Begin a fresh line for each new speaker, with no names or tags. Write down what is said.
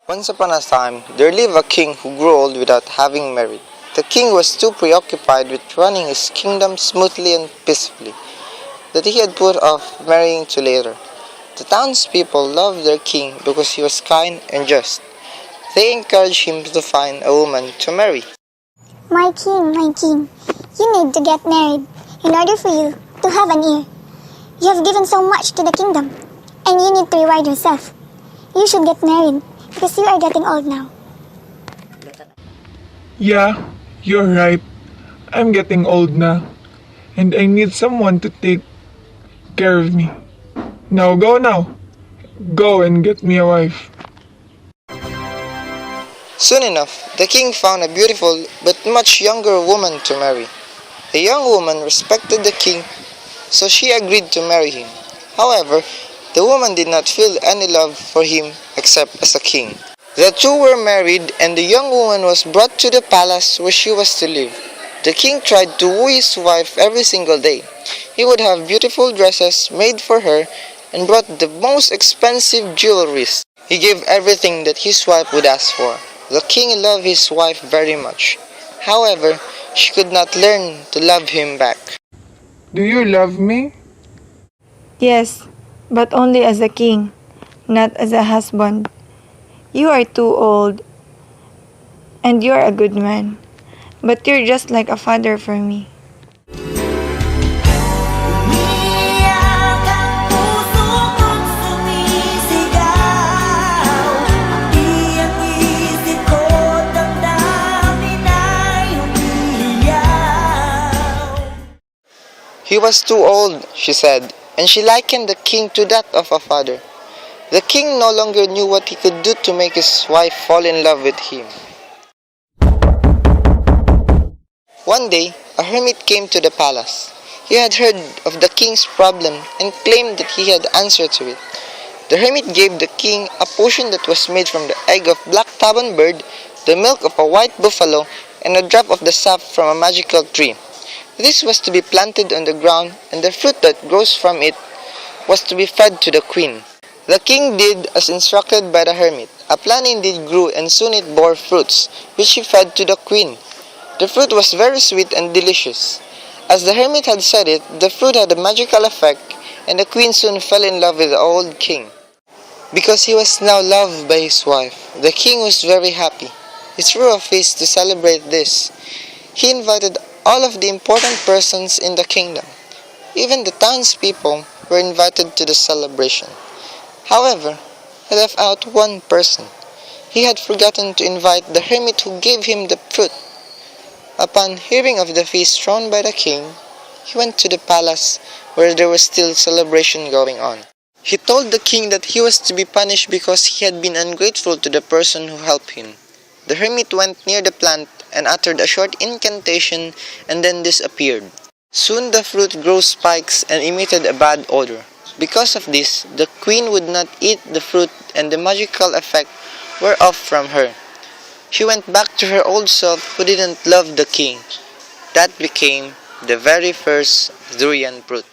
Once upon a time, there lived a king who grew old without having married. The king was too preoccupied with running his kingdom smoothly and peacefully that he had put off marrying to later. The townspeople loved their king because he was kind and just. They encouraged him to find a woman to marry.
My king, you need to get married in order for you to have an heir. You have given so much to the kingdom, and you need to reward yourself. You should get married because you are getting old now.
Yeah, you're right. I'm getting old now, and I need someone to take care of me. Now. Go and get me a wife.
Soon enough, the king found a beautiful but much younger woman to marry. The young woman respected the king, so she agreed to marry him. However, the woman did not feel any love for him except as a king. The two were married, and the young woman was brought to the palace where she was to live. The king tried to woo his wife every single day. He would have beautiful dresses made for her and brought the most expensive jewelries. He gave everything that his wife would ask for. The king loved his wife very much. However, she could not learn to love him back.
Do you love me?
Yes, but only as a king, not as a husband. You are too old, and you're a good man, but you're just like a father for me.
Umiiyak ang puso ko't sumisigaw. Pati ang isip ko't damdamin ay umiiyak.
He was too old, she said, and she likened the king to that of a father. The king no longer knew what he could do to make his wife fall in love with him. One day, a hermit came to the palace. He had heard of the king's problem and claimed that he had answer to it. The hermit gave the king a potion that was made from the egg of black tabon bird, the milk of a white buffalo, and a drop of the sap from a magical tree. This was to be planted on the ground, and the fruit that grows from it was to be fed to the queen. The king did as instructed by the hermit. A plant indeed grew, and soon it bore fruits, which he fed to the queen. The fruit was very sweet and delicious. As the hermit had said it, the fruit had a magical effect, and the queen soon fell in love with the old king. Because he was now loved by his wife, the king was very happy. He threw a feast to celebrate this. He invited all of the important persons in the kingdom. Even the townspeople were invited to the celebration. However, he left out one person. He had forgotten to invite the hermit who gave him the fruit. Upon hearing of the feast thrown by the king, he went to the palace where there was still celebration going on. He told the king that he was to be punished because he had been ungrateful to the person who helped him. The hermit went near the plant and uttered a short incantation and then disappeared. Soon the fruit grew spikes and emitted a bad odor. Because of this, the queen would not eat the fruit and the magical effect wore off from her. She went back to her old self who didn't love the king. That became the very first durian fruit.